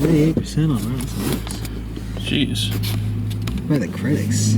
98% on Rotten Tomatoes. Jeez. By the critics.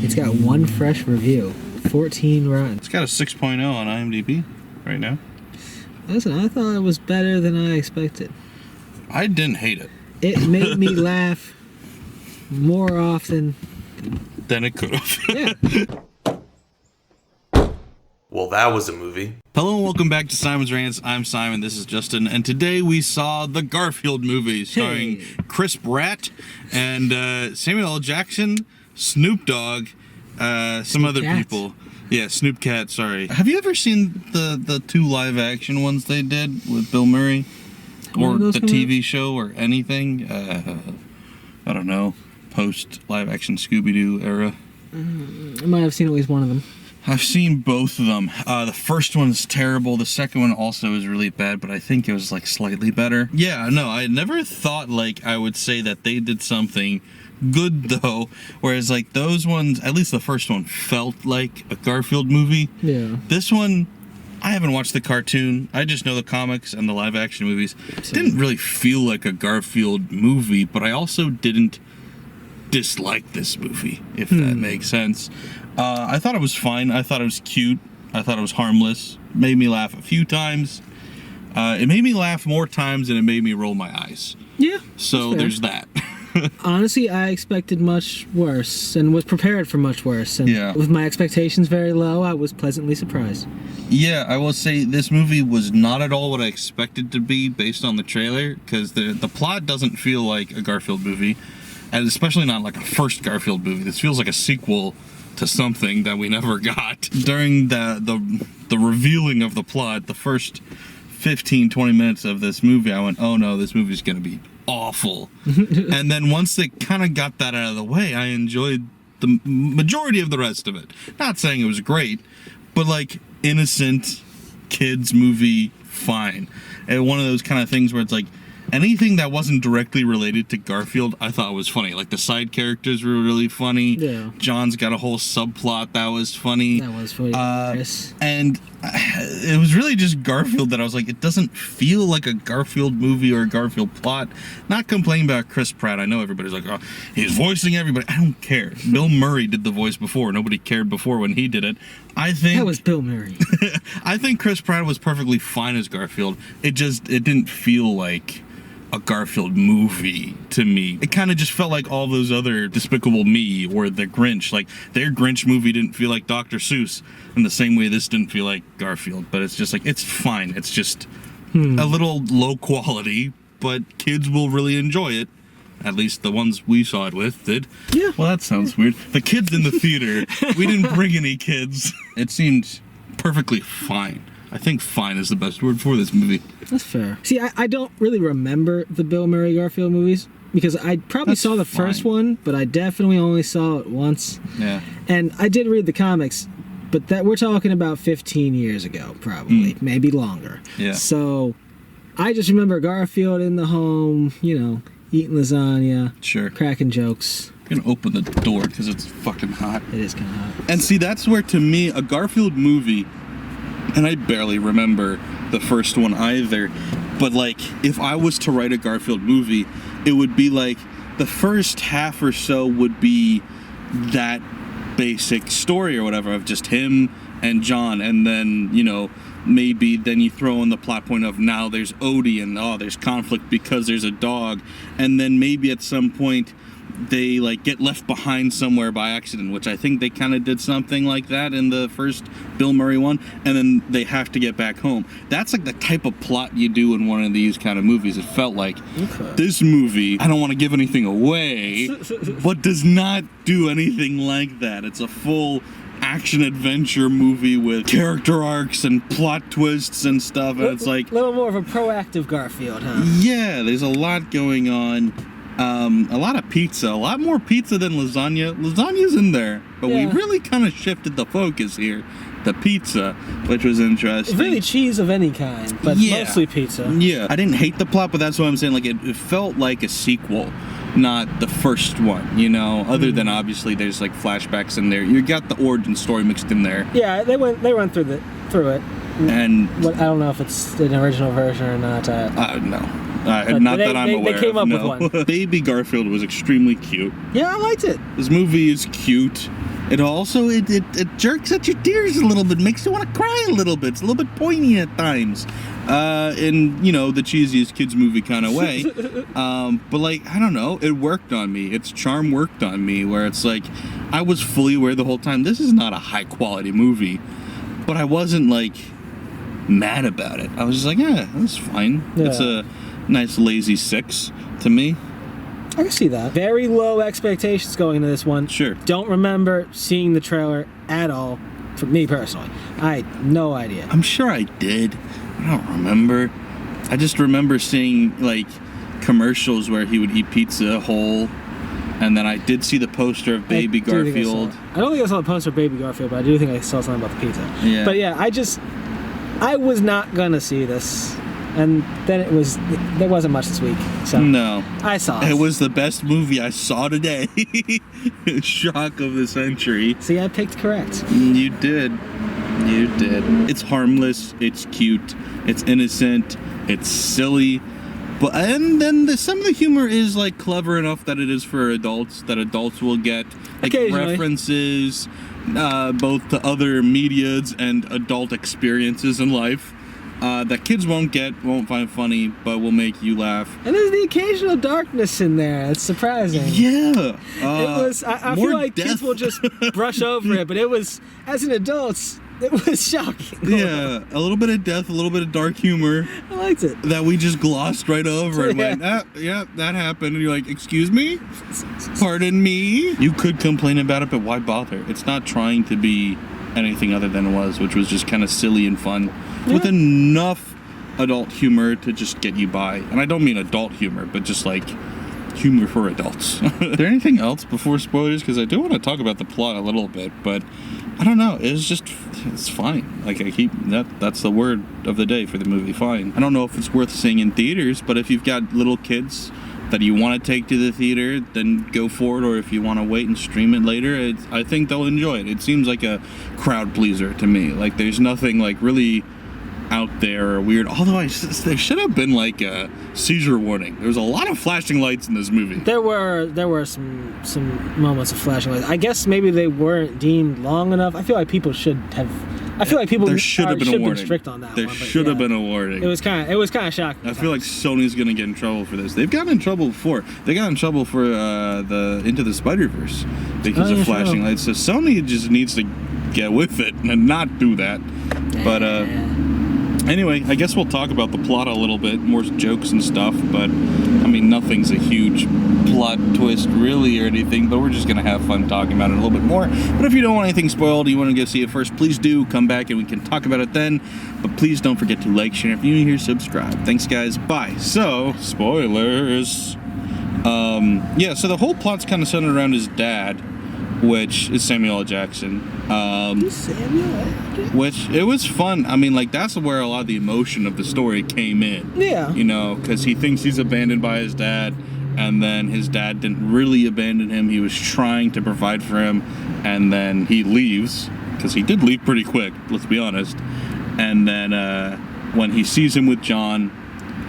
It's got one fresh review. 14 rotten. It's got a 6.0 on IMDb right now. Listen, I thought it was better than I expected. I didn't hate it. It made me laugh more often than it could have. Yeah. Well, that was a movie. Hello and welcome back to Simon's Rants. I'm Simon, this is Justin, and today we saw the Garfield movie starring Chris Pratt and Samuel L. Jackson, Snoop Dogg, some other people. Yeah, Snoop Cat, sorry. Have you ever seen the two live action ones they did with Bill Murray? Or the TV show or anything? I don't know. Post live action Scooby-Doo era. I might have seen at least one of them. I've seen both of them. The first one's terrible. The second one also is really bad, but I think it was like slightly better. Yeah, no, I never thought like I would say that they did something good though. Whereas like those ones, at least the first one, felt like a Garfield movie. Yeah. This one, I haven't watched the cartoon. I just know the comics and the live action movies. It didn't really feel like a Garfield movie, but I also didn't dislike this movie, if that makes sense. I thought it was fine. I thought it was cute. I thought it was harmless. Made me laugh a few times. It made me laugh more times than it made me roll my eyes. Yeah. So there's that. Honestly, I expected much worse and was prepared for much worse. And with my expectations very low, I was pleasantly surprised. Yeah, I will say this movie was not at all what I expected to be based on the trailer, because the plot doesn't feel like a Garfield movie, and especially not like a first Garfield movie. This feels like a sequel to something that we never got. During the revealing of the plot, the first 15-20 minutes of this movie, I went, oh no, this movie's gonna be awful. And then once they kind of got that out of the way, I enjoyed the majority of the rest of it. Not saying it was great, but like innocent kids movie, fine. And one of those kind of things where it's like anything that wasn't directly related to Garfield, I thought was funny. Like the side characters were really funny. Yeah. John's got a whole subplot that was funny. That was funny. And it was really just Garfield that I was like, it doesn't feel like a Garfield movie or a Garfield plot. Not complaining about Chris Pratt. I know everybody's like, oh, he's voicing everybody. I don't care. Bill Murray did the voice before. Nobody cared before when he did it. I think that was Bill Murray. I think Chris Pratt was perfectly fine as Garfield. It didn't feel like a Garfield movie to me. It kind of just felt like all those other Despicable Me or The Grinch. Like their Grinch movie didn't feel like Dr. Seuss in the same way this didn't feel like Garfield. But it's just like, it's fine. It's just a little low quality, but kids will really enjoy it. At least the ones we saw it with did. Yeah. Well, that sounds weird. The kids in the theater, we didn't bring any kids. It seemed perfectly fine. I think fine is the best word for this movie. That's fair. See, I don't really remember the Bill Murray Garfield movies because I probably saw the first one, but I definitely only saw it once. Yeah. And I did read the comics, but that we're talking about 15 years ago, probably, maybe longer. Yeah. So I just remember Garfield in the home, you know, eating lasagna, cracking jokes. I'm gonna open the door because it's fucking hot. It is kind of hot. And see, that's where to me a Garfield movie. And I barely remember the first one either. But like, if I was to write a Garfield movie, it would be like the first half or so would be that basic story or whatever of just him and John. And then, you know, maybe then you throw in the plot point of now there's Odie and there's conflict because there's a dog. And then maybe at some point they like get left behind somewhere by accident, which I think they kind of did something like that in the first Bill Murray one, and then they have to get back home. That's like the type of plot you do in one of these kind of movies. It felt like this movie, I don't want to give anything away, but does not do anything like that. It's a full action adventure movie with character arcs and plot twists and stuff, and it's like a little more of a proactive Garfield, huh? Yeah, there's a lot going on. A lot of pizza, a lot more pizza than lasagna. Lasagna's in there, but we really kind of shifted the focus here to pizza, which was interesting. Really cheese of any kind, but mostly pizza. Yeah, I didn't hate the plot, but that's what I'm saying. Like it felt like a sequel, not the first one. You know, other than obviously there's like flashbacks in there. You got the origin story mixed in there. Yeah, they went through it. And I don't know if it's an original version or not. no. Not that I'm aware They came of, up no. with one. Baby Garfield was extremely cute. Yeah, I liked it. This movie is cute. It also it jerks at your tears a little bit, makes you want to cry a little bit. It's a little bit poignant at times, in the cheesiest kids movie kind of way. But like, I don't know, it worked on me. Its charm worked on me, where it's like I was fully aware the whole time this is not a high quality movie, but I wasn't like mad about it. I was just like, yeah, that's fine. Yeah. It's a nice lazy 6 to me. I can see that. Very low expectations going into this one. Sure. Don't remember seeing the trailer at all, for me personally. I had no idea. I'm sure I did. I don't remember. I just remember seeing, like, commercials where he would eat pizza whole. And then I did see the poster of Baby Garfield. I don't think I saw the poster of Baby Garfield, but I do think I saw something about the pizza. Yeah. But yeah, I was not gonna see this. And then there wasn't much this week. So no. I saw it. It was the best movie I saw today. Shock of the century. See, I picked correct. You did. You did. It's harmless, it's cute, it's innocent, it's silly. And then some of the humor is like clever enough that it is for adults, that adults will get. Like references both to other medias and adult experiences in life. That kids won't find funny, but will make you laugh. And there's the occasional darkness in there. It's surprising. Yeah. It was. I feel like kids will just brush over it, but it was, as an adult, it was shocking. Yeah, a little bit of death, a little bit of dark humor. I liked it. That we just glossed right over and went, yeah, that happened. And you're like, excuse me? Pardon me? You could complain about it, but why bother? It's not trying to be anything other than it was, which was just kind of silly and fun. With enough adult humor to just get you by. And I don't mean adult humor, but just like humor for adults. Is there anything else before spoilers? Because I do want to talk about the plot a little bit, but I don't know. It's fine. Like I keep that's the word of the day for the movie, fine. I don't know if it's worth seeing in theaters, but if you've got little kids that you want to take to the theater, then go for it. Or if you want to wait and stream it later, I think they'll enjoy it. It seems like a crowd pleaser to me. Like there's nothing like really out there or weird, although there should have been like a seizure warning. There was a lot of flashing lights in this movie. There were some moments of flashing lights. I guess maybe they weren't deemed long enough. I feel like people should have. I feel like people there should have been a warning. Been strict on that. There should have been a warning. It was kind of shocking. I feel like Sony's gonna get in trouble for this. They've gotten in trouble before. They got in trouble for the Into the Spider-Verse because of flashing lights. So Sony just needs to get with it and not do that. But anyway, I guess we'll talk about the plot a little bit, more jokes and stuff, but I mean, nothing's a huge plot twist really or anything, but we're just going to have fun talking about it a little bit more. But if you don't want anything spoiled, you want to go see it first, please do come back and we can talk about it then. But please don't forget to like, share, if you're new here, subscribe. Thanks, guys. Bye. So, spoilers. So the whole plot's kind of centered around his dad, which is Samuel L. Jackson. Which, it was fun. I mean, like, that's where a lot of the emotion of the story came in. Yeah. Because he thinks he's abandoned by his dad, and then his dad didn't really abandon him. He was trying to provide for him, and then he leaves, because he did leave pretty quick, let's be honest. And then when he sees him with John,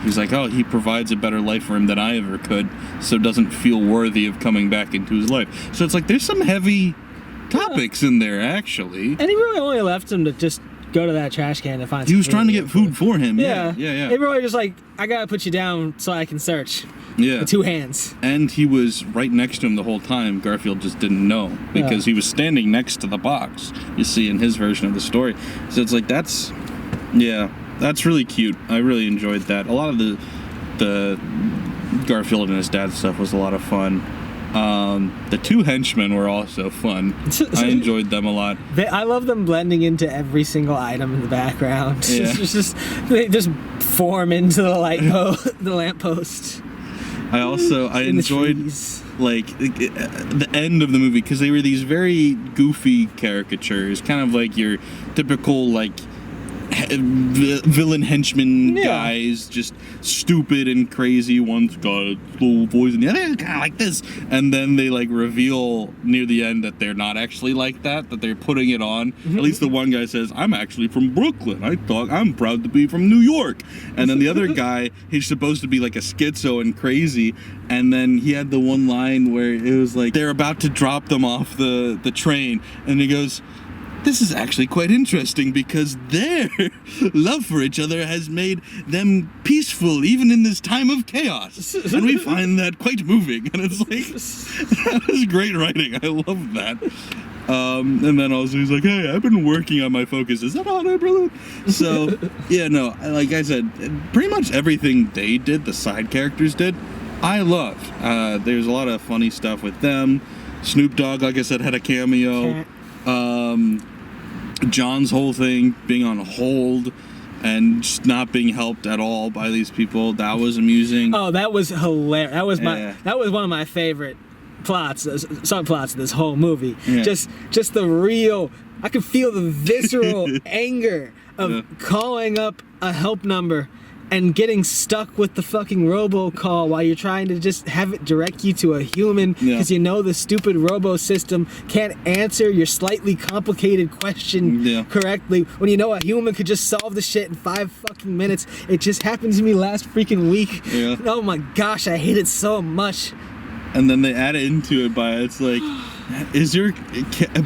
he's like, oh, he provides a better life for him than I ever could, so doesn't feel worthy of coming back into his life. So it's like, there's some heavy topics in there, actually. And he really only left him to just go to that trash can to find He was trying to get food for him. Yeah. They were really just like, I gotta put you down so I can search. Yeah. With 2 hands. And he was right next to him the whole time. Garfield just didn't know because he was standing next to the box, you see, in his version of the story. So it's like, that's really cute. I really enjoyed that. A lot of the Garfield and his dad stuff was a lot of fun. The 2 henchmen were also fun. I enjoyed them a lot. I love them blending into every single item in the background. Yeah. They just form into the lamppost. I enjoyed like the end of the movie because they were these very goofy caricatures, kind of like your typical like villain henchman guys, just stupid and crazy. One's got a little voice and the other kind of like this, and then they like reveal near the end that they're not actually like that they're putting it on. At least the one guy says, I'm actually from Brooklyn. I'm proud to be from New York. And then the other guy, he's supposed to be like a schizo and crazy, and then he had the one line where it was like they're about to drop them off the train, and he goes, this is actually quite interesting because their love for each other has made them peaceful even in this time of chaos. And we find that quite moving. And it's like, that was great writing. I love that. And then also he's like, hey, I've been working on my focus. Is that all right, brother? So, yeah, no, like I said, pretty much everything they did, the side characters did, I loved. There's a lot of funny stuff with them. Snoop Dogg, like I said, had a cameo. John's whole thing being on hold and just not being helped at all by these people, that was amusing. Oh, that was hilarious. That was one of my favorite subplots of this whole movie. Just the real, I could feel the visceral anger of calling up a help number and getting stuck with the fucking robocall while you're trying to just have it direct you to a human because you know the stupid robo system can't answer your slightly complicated question correctly when you know a human could just solve the shit in 5 fucking minutes. It just happened to me last freaking week. Oh my gosh, I hate it so much. And then they add it into it by, it's like, is your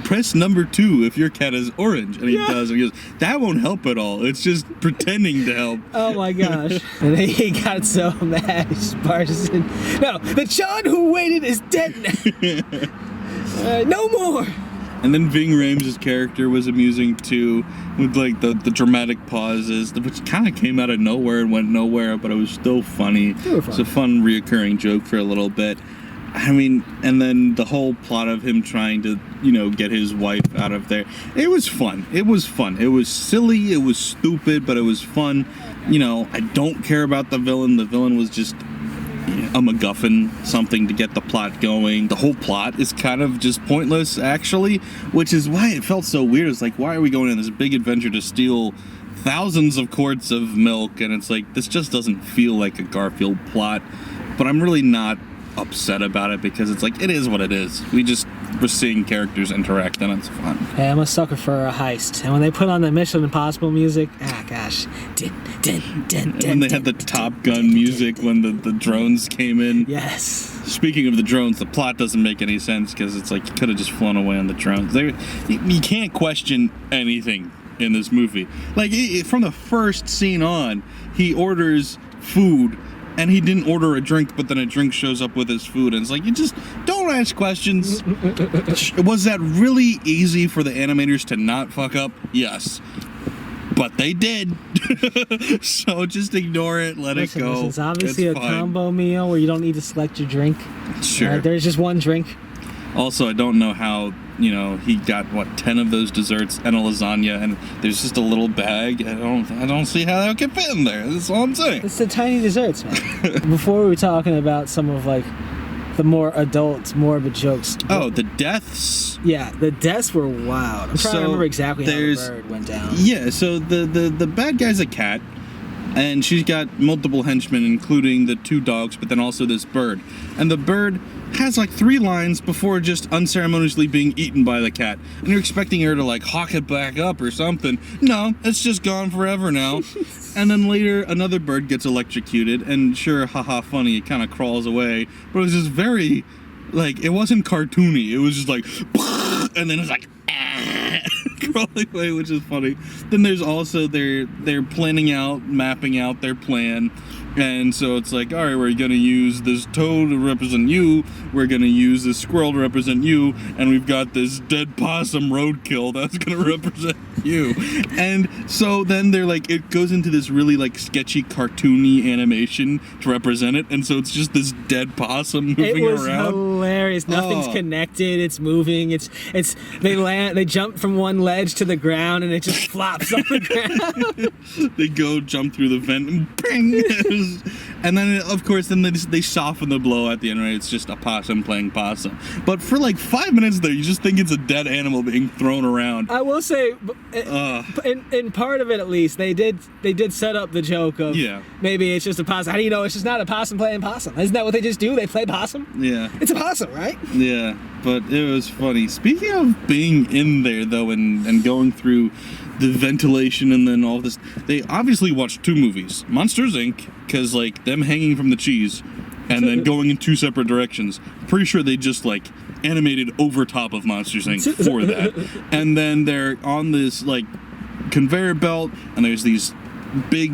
press number 2 if your cat is orange? And he does. And he goes, that won't help at all. It's just pretending to help. Oh my gosh. And then he got so mad. He just barges in. No, the John who waited is dead now. No more. And then Ving Rhames' character was amusing too, with like the dramatic pauses, which kind of came out of nowhere and went nowhere, but it was still funny. It's a fun reoccurring joke for a little bit. I mean, and then the whole plot of him trying to, get his wife out of there. It was fun. It was fun. It was silly. It was stupid, but it was fun. I don't care about the villain. The villain was just a MacGuffin, something to get the plot going. The whole plot is kind of just pointless, actually, which is why it felt so weird. It's like, why are we going on this big adventure to steal thousands of quarts of milk? And it's like, this just doesn't feel like a Garfield plot. But I'm really not upset about it because it's like, it is what it is. We're seeing characters interact and it's fun. Hey, I'm a sucker for a heist. And when they put on the Mission Impossible music, gosh. And they had the Top Gun music when the drones came in. Yes. Speaking of the drones, the plot doesn't make any sense because it's like you could have just flown away on the drones. You can't question anything in this movie. Like, from the first scene on, he orders food and he didn't order a drink, but then a drink shows up with his food, and it's like, you just don't ask questions. Was that really easy for the animators to not fuck up? Yes. But they did. So just ignore it, let it go. It's obviously a combo meal where you don't need to select your drink. Sure. There's just one drink. Also, I don't know how, he got, 10 of those desserts and a lasagna, and there's just a little bag. I don't see how that could fit in there. That's all I'm saying. It's the tiny desserts, man. Before we were talking about some of, the more adult, morbid jokes. Oh, the deaths? Yeah, the deaths were wild. I'm trying to remember exactly how the bird went down. Yeah, so the bad guy's a cat, and she's got multiple henchmen, including the 2 dogs, but then also this bird. And the bird has 3 lines before just unceremoniously being eaten by the cat. And you're expecting her to hawk it back up or something. No, it's just gone forever now. And then later, another bird gets electrocuted, and sure, haha, funny, it kind of crawls away. But it was just very, it wasn't cartoony. It was just and then it's crawling away, which is funny. Then there's also they're planning out, mapping out their plan. And so it's like, all right, we're going to use this toad to represent you. We're going to use this squirrel to represent you. And we've got this dead possum roadkill that's going to represent you. And so then they're it goes into this really sketchy cartoony animation to represent it. And so it's just this dead possum moving around. It was hilarious. Nothing's connected. It's moving. They jump from one ledge to the ground and it just flops on the ground. They go jump through the vent and ping. And then, of course, then they soften the blow at the end, right? It's just a possum playing possum. But for like 5 minutes there, you just think it's a dead animal being thrown around. I will say, in part of it at least, they did set up the joke of maybe it's just a possum. How do you know it's just not a possum playing possum? Isn't that what they just do? They play possum? Yeah. It's a possum, right? Yeah, but it was funny. Speaking of being in there, though, and going through the ventilation and then all this, they obviously watched 2 movies. Monsters, Inc., because, like, them hanging from the cheese and then going in 2 separate directions. Pretty sure they just, like, animated over top of Monsters, Inc. for that. And then they're on this, like, conveyor belt, and there's these big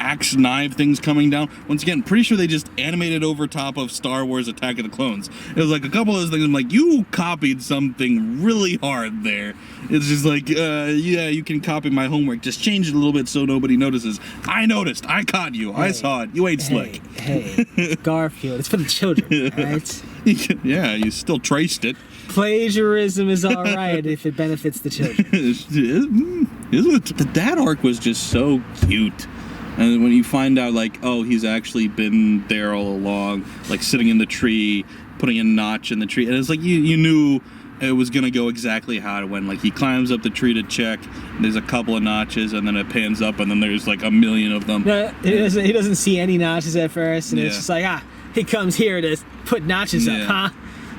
axe knife things coming down. Once again, pretty sure they just animated over top of Star Wars Attack of the Clones. It was like a couple of those things. I'm like, you copied something really hard there. It's just like, yeah, you can copy my homework. Just change it a little bit so nobody notices. I noticed. I caught you. I saw it. You ain't slick. Hey, Garfield. It's for the children, right? Yeah, you still traced it. Plagiarism is all right if it benefits the children. The dad arc was just so cute. And when you find out, like, oh, he's actually been there all along, like sitting in the tree, putting a notch in the tree. And it's like you knew it was going to go exactly how it went. Like, he climbs up the tree to check, there's a couple of notches, and then it pans up, and then there's like a million of them. No, he doesn't see any notches at first, and it's just like, he comes here to put notches up, huh?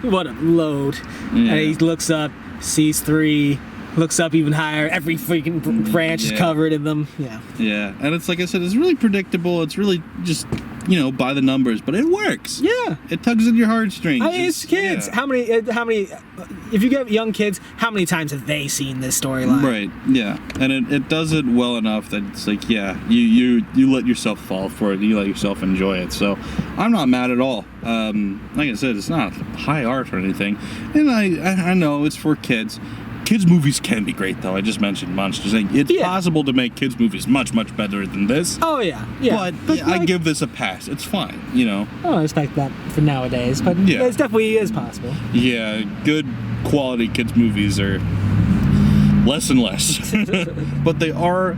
What a load. And he looks up, sees 3, looks up even higher. Every freaking branch is covered in them. Yeah, and it's like I said, it's really predictable. It's really just, by the numbers, but it works. Yeah, it tugs at your heartstrings. I mean, it's kids. Yeah. How many? If you get young kids, how many times have they seen this storyline? Right. Yeah, and it does it well enough that it's like, you let yourself fall for it. You let yourself enjoy it. So I'm not mad at all. Like I said, it's not high art or anything, and I know it's for kids. Kids' movies can be great, though. I just mentioned Monsters, Inc. It's possible to make kids' movies much, much better than this. Oh, yeah. But I give this a pass. It's fine, I don't expect that for nowadays, but it definitely is possible. Yeah, good quality kids' movies are less and less. But they are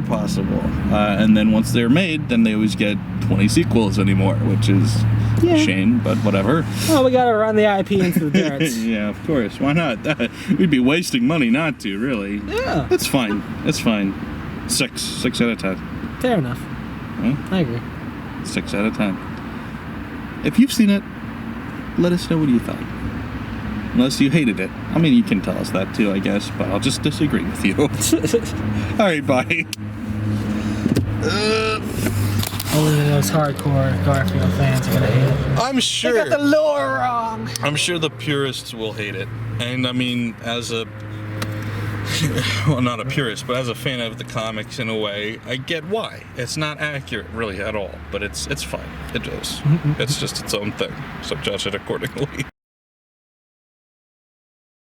possible. And then once they're made, then they always get 20 sequels anymore, which is a shame, but whatever. Well, we gotta run the IP into the dirt. Yeah, of course. Why not? We'd be wasting money not to, really. Yeah. It's fine. It's fine. 6 out of 10. Fair enough. Huh? I agree. 6 out of 10. If you've seen it, let us know what you thought. Unless you hated it. I mean, you can tell us that too, I guess, but I'll just disagree with you. Alright, bye. Only those hardcore Garfield fans are gonna hate it. I'm sure. They got the lore wrong. I'm sure the purists will hate it. And I mean, as a... well, not a purist, but as a fan of the comics in a way, I get why. It's not accurate, really, at all. But it's fine. It is. It's just its own thing. So judge it accordingly.